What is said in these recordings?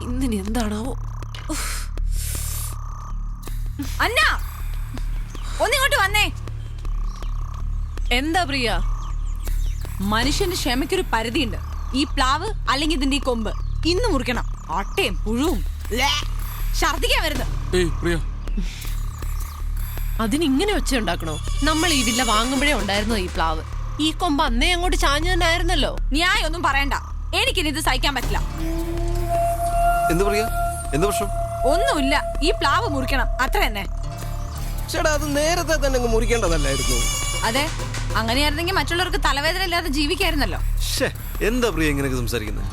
ഇന്നിനി എന്താണാവോ? അന്ന ഒന്നിങ്ങോട്ട് വന്നേ. എന്താ പ്രിയ? മനുഷ്യന്റെ ക്ഷമയ്ക്കൊരു പരിധിയുണ്ട്. ഈ പ്ലാവ് അല്ലെങ്കിൽ ഇതിന്റെ ഈ കൊമ്പ് ഇന്ന് മുറിക്കണം. അട്ടയും പുഴുവും ഛർദിക്കാൻ വരുന്നത്. അതിനിങ്ങനെ ഒച്ച ഉണ്ടാക്കണോ? നമ്മൾ ഈ വില്ല വാങ്ങുമ്പോഴേ ഉണ്ടായിരുന്നോ ഈ പ്ലാവ്? ഈ കൊമ്പ് അന്നേ അങ്ങോട്ട് ചാഞ്ഞു തന്നെ ആയിരുന്നല്ലോ. ന്യായം ഒന്നും പറയണ്ട, എനിക്കിനി ഇത് സഹിക്കാൻ പറ്റില്ല. ഒന്നുമില്ല, ഈ പ്ലാവ് മുറിക്കണം, അത്ര തന്നെ. ചേട്ടാ, അത് നേരത്തെ തന്നെ മുറിക്കേണ്ടതല്ലായിരുന്നു. അതെ, അങ്ങനെയായിരുന്നെങ്കിൽ മറ്റുള്ളവർക്ക് തലവേദന ഇല്ലാതെ ജീവിക്കായിരുന്നല്ലോ. എന്താ പ്രിയ ഇങ്ങനെയൊക്കെ സംസാരിക്കുന്നത്?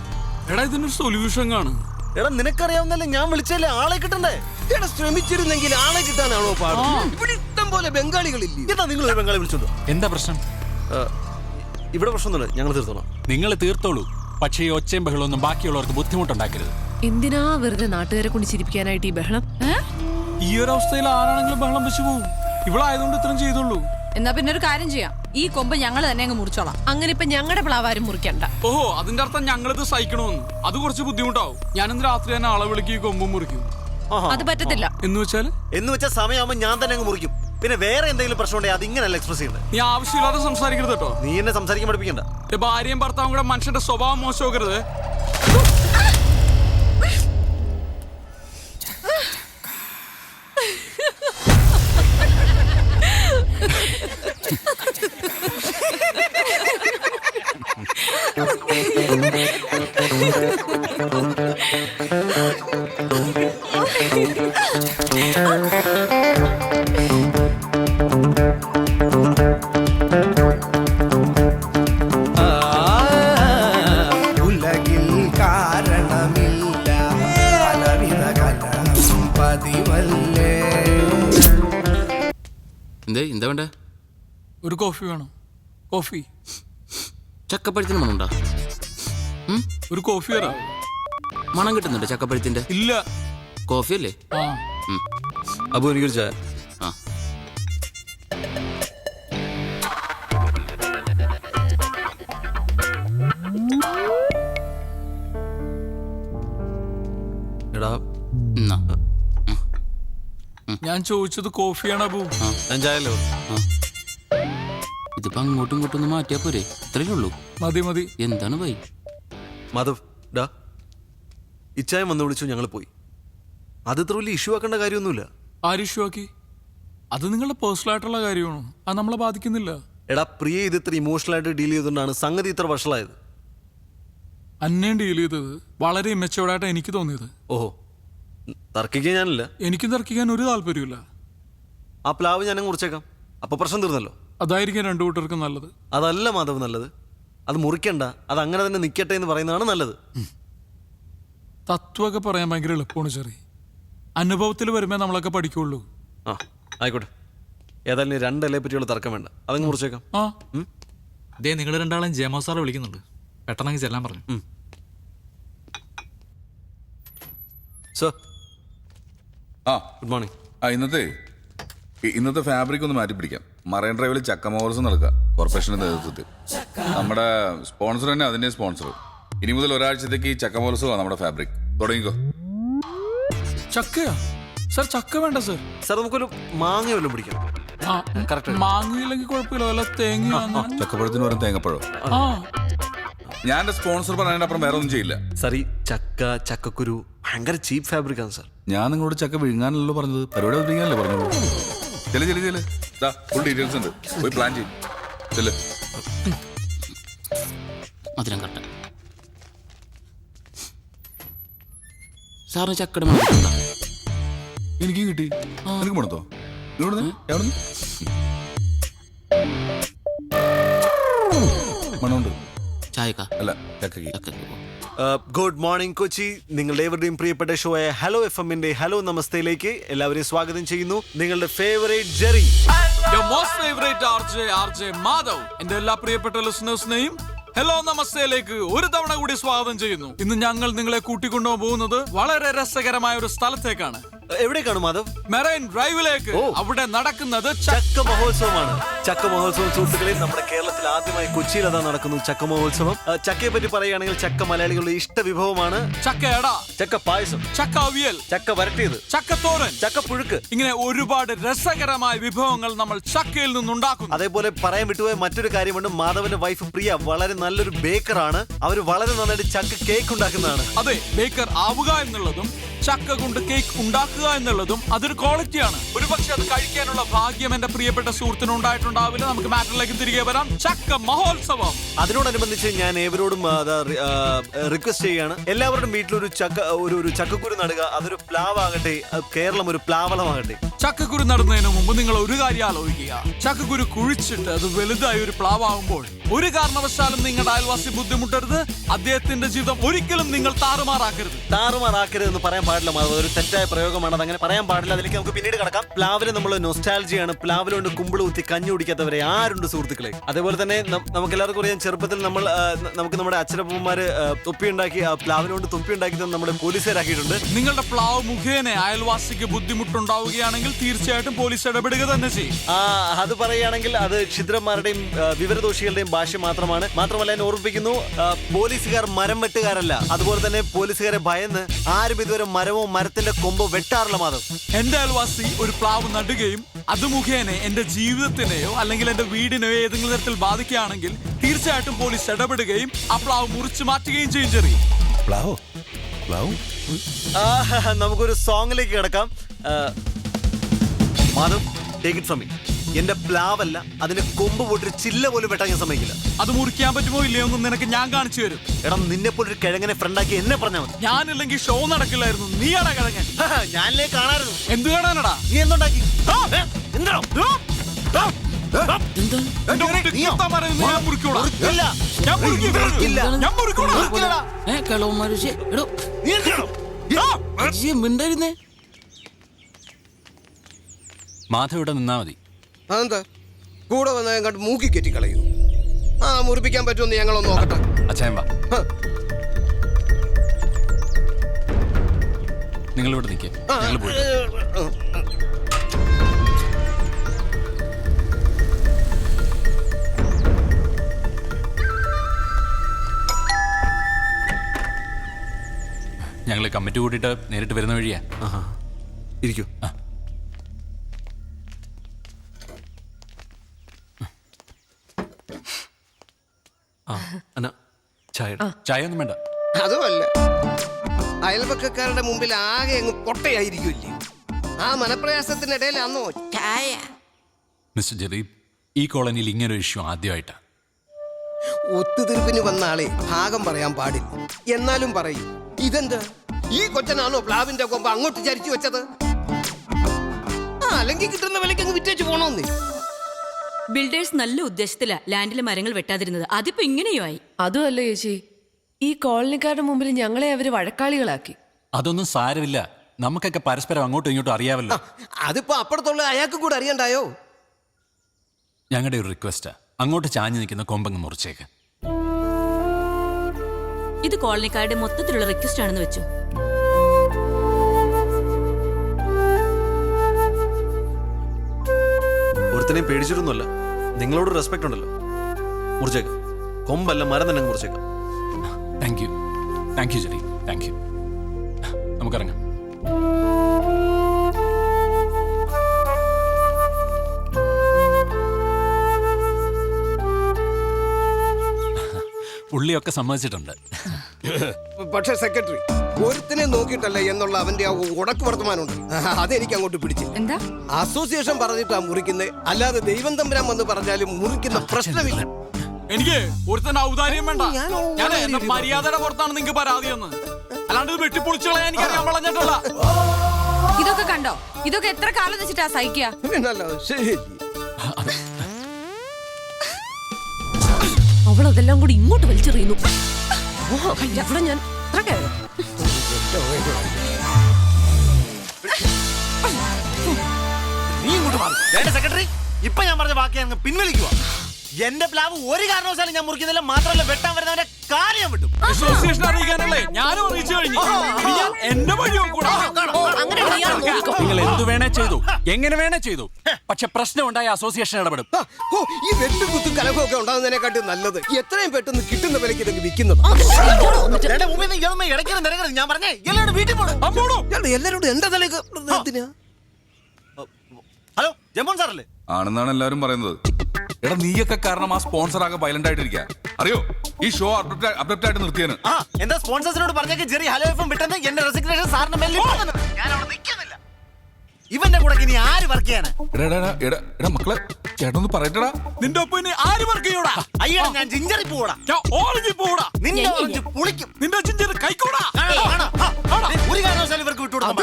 എടാ, ഇതിനൊരു സൊല്യൂഷൻ കാണും. എടാ, നിനക്കറിയാവുന്നല്ലേ, ഞാൻ വിളിച്ചല്ലേ, ആളെ കിട്ടണ്ടേ? ചേട്ടാ, ശ്രമിച്ചിരുന്നെങ്കിൽ ആളെ കിട്ടാനാണോ പാട്? ഇവിടെ ഇഷ്ടം പോലെ ബംഗാളികളില്ലേ? എന്താ നിങ്ങൾ ഒരു ബംഗാളി വിളിച്ചോണ്ടോ? എന്താ പ്രശ്നം? ഇവിടെ പ്രശ്നമൊന്നുമില്ല, ഞങ്ങൾ തീർത്തോളാം. നിങ്ങൾ തീർത്തോളൂ, പക്ഷേ ഈ ഒച്ചയും ബഹളമൊന്നും ബാക്കിയുള്ളവർക്ക് ബുദ്ധിമുട്ടുണ്ടാക്കരുത്. എന്തിനാ വെറുതെ നാട്ടുകാരെ കൊണ്ട് ചിരിപ്പിക്കാനായിട്ട് ഈ ബഹളം? ഈ ഒരു അവസ്ഥയിൽ ആരാണെങ്കിലും ബഹളം വെച്ച് പോകും. ഇവളായതുകൊണ്ട് ഇത്രയും ചെയ്തോളൂ. എന്നാ പിന്നെ ഒരു കാര്യം ചെയ്യാം, ഈ കൊമ്പ് ഞങ്ങൾ തന്നെ അങ്ങ് മുറിച്ചോളാം. അങ്ങനെ ഇപ്പൊ ഞങ്ങളുടെ പ്ലാവാരും മുറിക്കണ്ട. ഓഹോ, അതിന്റെ അർത്ഥം ഞങ്ങളിത് സഹിക്കണമെന്ന്. അത് കുറച്ച് ബുദ്ധിമുട്ടാവും. ഞാനിന്ന് രാത്രി തന്നെ ആളെ വിളിക്കും, കൊമ്പും മുറിക്കും. അത് പറ്റത്തില്ല. എന്ന് വെച്ചാൽ സമയമാകുമ്പോ ഞാൻ തന്നെ അങ്ങ് മുറിക്കും. പിന്നെ വേറെ എന്തെങ്കിലും പ്രശ്നം ഉണ്ടെങ്കിൽ അത് ഇങ്ങനല്ല എക്സ്പ്രസ് ചെയ്യുന്നത്. നീ ആവശ്യമില്ലാതെ സംസാരിക്കരുത് കേട്ടോ. നീ എന്നെ സംസാരിക്കാൻ പഠിപ്പിക്കണ്ട. ഭാര്യയും ഭർത്താവും കൂടെ മനുഷ്യന്റെ സ്വഭാവം മോശമാക്കരുത്. ഉലകിൽ കാരണമില്ല പലവിധ കലം പതിവല്ലേ. എന്താ വേണ്ട? ഒരു കോഫി വേണം. കോഫി. ചക്കപ്പഴത്തിന് മണമുണ്ടോ? ഒരു കോഫി വരാം. മണം കിട്ടുന്നുണ്ട് ചക്കപ്പഴത്തിന്റെ? ഇല്ല. കോഫി അല്ലേ? അപ്പൊ എനിക്കൊരു ചായ. ആ, എടാ, എന്നാ. ഞാൻ ചോദിച്ചത് കോഫിയാണ് അബു. ഞാൻ ചായല്ലോ. ഇതിപ്പോ അങ്ങോട്ടും ഇങ്ങോട്ടും ഒന്ന് മാറ്റിയാ പോരെ? ഇത്രയേ ഉള്ളൂ. മതി. എന്താണ് പോയി? മാധവ്, ഡാ, ഇച്ചായം വന്ന് വിളിച്ചു, ഞങ്ങൾ പോയി. അത് ഇത്ര വലിയ ഇഷ്യൂ ആക്കേണ്ട കാര്യമൊന്നുമില്ല. ആര് ഇഷ്യൂ ആക്കി? അത് നിങ്ങളുടെ പേഴ്സണൽ ആയിട്ടുള്ള കാര്യമാണ്. അത് നമ്മളെ ബാധിക്കുന്നില്ല. എടാ പ്രിയ, ഇത് ഇത്ര ഇമോഷണൽ ആയിട്ട് ഡീൽ ചെയ്തുകൊണ്ടാണ് സംഗതി ഇത്ര വഷളായത്. അന്നേം ഡീൽ ചെയ്തത് വളരെ ഇമ്മച്ചുവേർഡായിട്ട് എനിക്ക് തോന്നിയത്. ഓഹോ, തർക്കിക്കാൻ ഞാനില്ല. എനിക്കും തർക്കിക്കാൻ ഒരു താല്പര്യമില്ല. ആ പ്ലാവ് ഞാനും കുറിച്ചേക്കാം, അപ്പൊ പ്രശ്നം തീർന്നല്ലോ. അതായിരിക്കും രണ്ടു കൂട്ടർക്കും നല്ലത്. അതല്ല മാധവ് നല്ലത്. അത് മുറിക്കണ്ട, അത് അങ്ങനെ തന്നെ നിൽക്കട്ടെ എന്ന് പറയുന്നതാണ് നല്ലത്. തത്വമൊക്കെ പറയാൻ ഭയങ്കര എളുപ്പമാണ് ചെറിയ. അനുഭവത്തിൽ വരുമ്പോ നമ്മളൊക്കെ പഠിക്കുള്ളൂ. ആ, ആയിക്കോട്ടെ. ഏതായാലും രണ്ടല്ലേ പറ്റിയുള്ള തർക്കം വേണ്ട, അതങ്ങ് മുറിച്ചേക്കാം. നിങ്ങൾ രണ്ടാളും ജയമോ സാറെ വിളിക്കുന്നുണ്ട്, പെട്ടെന്ന് ചെല്ലാൻ പറഞ്ഞു. Sir, good morning. ഇന്നത്തെ ഫാബ്രിക് ഒന്ന് മാറ്റി പിടിക്കാം. മറൈൻ ഡ്രൈവിൽ ചക്കമോർസ് നടക്കുക കോർപ്പറേഷന്റെ നേതൃത്വത്തിൽ. നമ്മുടെ സ്പോൺസർ തന്നെ അതിന്റെ സ്പോൺസർ. ഇനി മുതൽ ഒരാഴ്ചത്തേക്ക് ഈ ചക്കമോർസ് നമ്മുടെ ഫാബ്രിക് തുടങ്ങിക്കോ. ചക്കയാ സർ? ചക്ക വേണ്ട സർ. സർ, നമുക്കൊരു മാങ്ങ വല്ലതും പിടിക്കാം. മാങ്ങയില്ലെങ്കിൽ കുഴപ്പമില്ല, വല്ല തേങ്ങ. ചക്കപ്പഴത്തിന് വരും തേങ്ങപ്പഴം. ഞാൻ എന്റെ സ്പോൺസർ പറഞ്ഞതിനപ്പുറം വേറെ ഒന്നും ചെയ്യില്ല. സർ, ഈ ചക്കക്കുരു ഭയങ്കര ചീപ്പ് ഫാബ്രിക് ആണ് സർ. ഞാൻ നിങ്ങളോട് ചക്ക വിഴുങ്ങാനല്ലോ പറഞ്ഞത്, പരിപാടി വിഴുങ്ങാനല്ലേ പറഞ്ഞോളൂ. ചെല് ഫുൾ ഡീറ്റെയിൽസ് ഉണ്ട്, പോയി പ്ലാൻ ചെയ്യും. മധുരം കട്ട സാറിന് ചക്കയുടെ മണം കിട്ടണ്ട? എനിക്ക് കിട്ടി. എനിക്ക് മണത്തോ? മണമുണ്ട്. ചായക്ക അല്ല, ചക്കക്ക്. Good morning Kochi. നിങ്ങളുടെ എവരുടെയും പ്രിയപ്പെട്ട ഷോ ആയ ഹലോ FM-ന്റെ ഹലോ നമസ്തയിലേക്ക് എല്ലാവരെയും സ്വാഗതം ചെയ്യുന്നു. നിങ്ങളുടെ ഫേവറേറ്റ് ജെറി, RJ മാധവ്, എന്റെ എല്ലാ പ്രിയപ്പെട്ട ലിസണേഴ്സിനെയും ഹലോ നമസ്തയിലേക്ക് ഒരു തവണ കൂടി സ്വാഗതം ചെയ്യുന്നു. ഇന്ന് ഞങ്ങൾ നിങ്ങളെ കൂട്ടിക്കൊണ്ടുപോകുന്നത് വളരെ രസകരമായ ഒരു സ്ഥലത്തേക്കാണ്. എവിടേക്കാണ് മാധവ്? മെറൈൻ ഡ്രൈവിലേക്ക്. ഓ. അവിടെ നടക്കുന്നത് ചക്ക മഹോത്സവമാണ്. ചക്ക മഹോത്സവം സുഹൃത്തുക്കളെ, നമ്മുടെ കേരളത്തിൽ ആദ്യമായി കൊച്ചിയിൽ അതാ നടക്കുന്നു ചക്ക മഹോത്സവം. ചക്കയെ പറ്റി പറയുകയാണെങ്കിൽ ചക്ക മലയാളികളുടെ ഇഷ്ട വിഭവമാണ്. ചക്കയട, ചക്ക പായസം, ചക്ക അവിയൽ, ചക്ക വരട്ടിയത്, ചക്കത്തോരൻ, ചക്ക പുഴുക്ക്, ഇങ്ങനെ ഒരുപാട് രസകരമായ വിഭവങ്ങൾ നമ്മൾ ചക്കയിൽ നിന്നുണ്ടാക്കുന്നു. അതേപോലെ പറയാൻ വിട്ടുപോയ മറ്റൊരു കാര്യമുണ്ട്. മാധവന്റെ വൈഫ് പ്രിയ വളരെ നല്ലൊരു ബേക്കറാണ്. അവർ വളരെ നന്നായിട്ട് ചക്ക കേക്ക് ഉണ്ടാക്കുന്നതാണ്. അതെ, ബേക്കർ ആവുക എന്നുള്ളതും ചക്ക കൊണ്ട് കേക്ക് ഉണ്ടാക്കുക എന്നുള്ളതും അതൊരു ക്വാളിറ്റിയാണ്. ഒരു പക്ഷെ അത് കഴിക്കാനുള്ള ഭാഗ്യം എന്റെ പ്രിയപ്പെട്ട സുഹൃത്തിന് ഉണ്ടായിട്ടുണ്ടാവില്ല. നമുക്ക് മാറ്ററിലേക്ക് തിരികെ വരാം. ചക്ക മഹോത്സവം. അതിനോടനുബന്ധിച്ച് ഞാൻ ഏവരോടും റിക്വസ്റ്റ് ചെയ്യാണ്, എല്ലാവരുടെയും വീട്ടിലൊരു ഒരു ചക്കക്കുരു നടുക. അതൊരു പ്ലാവാകട്ടെ, കേരളം ഒരു പ്ലാവളമാകട്ടെ. ചക്കക്കുരു നടുന്നതിന് മുമ്പ് നിങ്ങൾ ഒരു കാര്യം ആലോചിക്കുക. ചക്കക്കുരു കുഴിച്ചിട്ട് അത് വലുതായി ഒരു പ്ലാവാകുമ്പോൾ ഒരു കാരണവശാലും നിങ്ങളുടെ അയൽവാസി ബുദ്ധിമുട്ടരുത്. അദ്ദേഹത്തിന്റെ ജീവിതം ഒരിക്കലും നിങ്ങൾ താറുമാറാക്കരുത് എന്ന് പറയാൻ പാടില്ല മാധവ്. ഒരു തെറ്റായ പ്രയോഗമാണ്, അതങ്ങനെ പറയാൻ പാടില്ല. അതിലേക്ക് നമുക്ക് പിന്നീട് കടക്കാം. പ്ലാവിന് നമ്മൾ നൊസ്റ്റാൾജിയാണ്. പ്ലാവിലുണ്ട് കുമ്പിള് കുത്തി കഞ്ഞി കുടിക്കാത്തവരെ ആരുണ്ട് സുഹൃത്തുക്കളെ? അതേപോലെ തന്നെ നമുക്ക് എല്ലാവർക്കും അറിയാം, ചെറുപ്പത്തിൽ നമുക്ക് നമ്മുടെ അച്ഛനപ്പന്മാര് തൊപ്പി ഉണ്ടാക്കി, പ്ലാവിനോണ്ട് തൊപ്പി ഉണ്ടാക്കി നമ്മുടെ പോലീസുകാരാക്കിയിട്ടുണ്ട്. നിങ്ങളുടെ പ്ലാവ് മുഖേന അയൽവാസിക്ക് ബുദ്ധിമുട്ടുണ്ടാവുകയാണെങ്കിൽ തീർച്ചയായിട്ടും പോലീസ് ഇടപെടുക തന്നെ ചെയ്യും. അത് പറയുകയാണെങ്കിൽ അത് ക്ഷുദ്രന്മാരുടെയും വിവരദോഷികളുടെയും ഭാഷ മാത്രമാണ്. മാത്രമല്ല ഞാൻ ഓർമ്മിപ്പിക്കുന്നു, പോലീസുകാർ മരം വെട്ടുകാരല്ല. അതുപോലെ തന്നെ പോലീസുകാരെ ഭയന്ന് ആരും ഇതുവരെ മരമോ മരത്തിന്റെ കൊമ്പോ വെട്ടാറില്ല മാധവ്. എന്റെ അയൽവാസി ഒരു പ്ലാവ് നടുകയും അത് മുഖേന എന്റെ ജീവിതത്തിനെയോ അല്ലെങ്കിൽ എന്റെ വീടിനെയോ ഏതെങ്കിലും തരത്തിൽ ബാധിക്കുകയാണെങ്കിൽ തീർച്ചയായിട്ടും പോലീസ് ഇടപെടുകയും ആ പ്ലാവ് മുറിച്ചു മാറ്റുകയും ചെയ്യും. ചെറിയ നമുക്കൊരു സോങ്ങിലേക്ക് കിടക്കാം. Madhav, take it from me. എന്റെ പ്ലാവല്ല, അതിന്റെ കൊമ്പ് പോയിട്ട് ചില്ല പോലും വെട്ടാൻ ഞാൻ സമ്മതിക്കില്ല. അത് മുറിക്കാൻ പറ്റുമോ ഇല്ലയോ എന്ന് നിനക്ക് ഞാൻ കാണിച്ചു തരും. എടാ, നിന്നെ പോലൊരു കിഴങ്ങനെ ഫ്രണ്ടാക്കി എന്നെ പറഞ്ഞാൽ മതി. ഞാനില്ലെങ്കിൽ ഷോ നടക്കില്ലായിരുന്നു. നീയാടാ കിഴങ്ങൻ. ഞാനില്ലേ കാണായിരുന്നു. എന്ത് കാണാനടാ? നീ എന്തുണ്ടാക്കി? മിണ്ടായിരുന്നേ. മാധവ് ഇവിടെ നിന്നാ മതി. അതെന്താ കൂടെ വന്ന് കണ്ട് മൂക്കി കെറ്റി കളയൂ? മുറിപ്പിക്കാൻ പറ്റുമെന്ന് ഞങ്ങളൊന്ന് നോക്കട്ടെ. അച്ഛൻ വാ, നിങ്ങൾ ഇവിടെ നിൽക്കേ, ഞങ്ങൾ പോയി. ഞങ്ങൾ കമ്മിറ്റി കൂട്ടിയിട്ട് നേരിട്ട് വരുന്ന വഴിയാ. ഇരിക്കൂ. ചായ ഒന്നും വേണ്ട. അതുമല്ല, അയൽപക്കക്കാരുടെ മുമ്പിൽ ആകെ അങ്ങ് പൊട്ടയായിരിക്കില്ലേ? ആ മനപ്രയാസത്തിനിടയിൽ അന്നോ ചായ. മിസ്റ്റർ ജെറീബ്, ഈ കോളനിയിൽ ഇങ്ങനൊരു ഇഷ്യൂ ആദ്യമായിട്ടാ. ഒത്തുതീർപ്പിന് വന്ന ആളെ ഭാഗം പറയാൻ പാടില്ല. എന്നാലും പറയും, ഇതെന്താ ഈ കൊച്ചനാണോ പ്ലാവിന്റെ കൊമ്പ് അങ്ങോട്ട് ചരിച്ചു വെച്ചത്? അല്ലെങ്കിൽ കിട്ടുന്ന വിലക്ക് അങ്ങ് വിറ്റേച്ച് പോണോന്ന്. ബിൽഡേഴ്സ് നല്ല ഉദ്ദേശത്തിലാ ലാൻഡിലെ മരങ്ങൾ വെട്ടാതിരുന്നത്. അതിപ്പോ ഇങ്ങനെയോ ആയി. അതുമല്ല ചേച്ചി, ഈ കോളനിക്കാരുടെ മുമ്പിൽ ഞങ്ങളെ അവര് വഴക്കാളികളാക്കി. അതൊന്നും സാരമില്ല, നമുക്കൊക്കെ പരസ്പരം അങ്ങോട്ടും ഇങ്ങോട്ടും അറിയാമല്ലോ. അതിപ്പോ അപ്പുറത്തുള്ള അയാൾക്ക് കൂടെ അറിയണ്ടായോ? ഞങ്ങളുടെ ഒരു റിക്വസ്റ്റാ, അങ്ങോട്ട് ചാഞ്ഞു നിൽക്കുന്ന കൊമ്പങ്ങ് മുറിച്ചേക്ക്. ഇത് കോളനിക്കാരുടെ മൊത്തത്തിലുള്ള റിക്വസ്റ്റ് ആണെന്ന് വെച്ചു. ഒരുത്തനെയും പേടിച്ചിട്ടൊന്നുമല്ല, നിങ്ങളോട് റെസ്പെക്ട് ഉണ്ടല്ലോ. മുറിച്ചേക്കാം, കൊമ്പല്ല മരം തന്നെ മുറിച്ചേക്കാം. Thank you Jerry, thank you. നമുക്കിറങ്ങാം. പുള്ളിയൊക്കെ സമ്മതിച്ചിട്ടുണ്ട്. പക്ഷെ സെക്രട്ടറി, ഒരുത്തിനെ നോക്കിയിട്ടല്ല എന്നുള്ള അവന്റെ ആ ഉടക്ക് വർത്തമാനമുണ്ട്, അതെനിക്ക് അങ്ങോട്ട് പിടിച്ചില്ല. എന്താ? അസോസിയേഷൻ പറഞ്ഞിട്ടാ മുറിക്കുന്നത്, അല്ലാതെ ദൈവം തമ്പുരാൻ വന്ന് പറഞ്ഞാലും മുറിക്കുന്ന പ്രശ്നമില്ല. എനിക്ക് ഒരുത്തൻ ഔദാര്യം വേണ്ട. ഞാൻ എന്റെ മര്യാദയുടെ പുറത്താണ് നിങ്ങൾക്ക് പരാതിയെന്ന്. അല്ലാണ്ട് ഇത് വെട്ടിപ്പൊളിച്ചുകളയാൻ എനിക്കറിയാൻ വളഞ്ഞിട്ടല്ല. ഇതൊക്കെ കണ്ടോ? ഇതൊക്കെ എത്ര കാലം വെച്ചിട്ടാ സഹിക്കുക? പിന്നല്ലാതെ ശരി. അവളതെല്ലാം കൂടി ഇങ്ങോട്ട് വലിച്ചെറിയുന്നു. ഇവിടെ ഞാൻ സെക്രട്ടറി, ഇപ്പൊ ഞാൻ പറഞ്ഞ ബാക്കി അങ്ങ് പിൻവലിക്കുക. എന്റെ പ്ലാവ് ഒരു കാരണവശാലും ഞാൻ മുറിക്കുന്നില്ല. മാത്രമല്ല, വെട്ടാൻ വരുന്നവന്റെ കാര്യം വിട്ടു. അസോസിയേഷൻ അറിയിക്കാനല്ലേ ഞാനും അറിയിച്ചു കഴിഞ്ഞു. എന്റെ വഴിയോ കൂടാ. അങ്ങനെ നിങ്ങൾ എന്തു വേണേ ചെയ്തു, എങ്ങനെ വേണേ ചെയ്തു. പക്ഷെ പ്രശ്നം ഉണ്ടായ അസോസിയേഷൻ ഇടപെടും. ഓ ഈ വെട്ടും കുത്തും കലഹമൊക്കെ ഉണ്ടാകുന്നതിനെക്കാട്ടും നല്ലത് എത്രയും പെട്ടെന്ന് കിട്ടുന്ന വിലയ്ക്ക് ഇതൊക്കെ വിൽക്കുന്നത്. ഞാൻ പറഞ്ഞേ എല്ലാവരും വീട്ടിൽ പോകണം. എല്ലാരോടും എന്റെ തലേക്ക് എന്തിനാ? ഹലോ ജമോൻ സാറല്ലേ? ആണെന്നാണ് എല്ലാവരും പറയുന്നത്. എടാ നീയൊക്കെ കാരണം ആ സ്പോൺസർ ആകെ വയലന്റ് ആയിട്ടിരിക്കുക. അറിയോ ഈ ഷോ അബ്രപ്റ്റ് ആയിട്ട് നിർത്തിയാണ്. എന്താ സ്പോൺസേഴ്സിനോട് പറഞ്ഞേക്ക് ജെറി ഹലോ എഫും വിട്ടെന്ന് എന്റെ റെസിഗ്നേഷൻ സാറിന് മെല്ലെ ഞാൻ അവിടെ നിൽക്കുന്നില്ല. ഇവന്റെ കൂടെ ഇനി ആര് വർക്ക് ചെയ്യാനാ? എടാ മക്കളെ ചേട്ടനൊന്ന് പറയട്ടടാ. നിന്റെ ഒപ്പം ഇനി ആര് വർക്ക് ചെയ്യൂടാ? അയ്യോ ഞാൻ ജിഞ്ചറി പോടാ, ഞാൻ ഓറഞ്ച് പോടാ, നിന്റെ ഓറഞ്ച് പുളിക്കും, നിന്റെ ചിഞ്ചർ കൈക്കൂടാ. ഒരു കാരണവശാലും ഇവർക്ക് വിട്ടുകൊടുക്കാൻ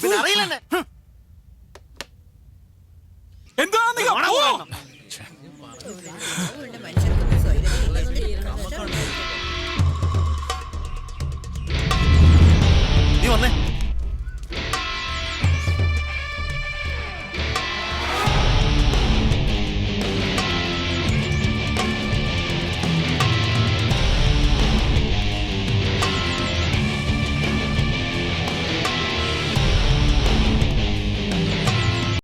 പിന്നെ അറിയില്ലെന്നെ. എന്താ നീ നീ വന്നേ.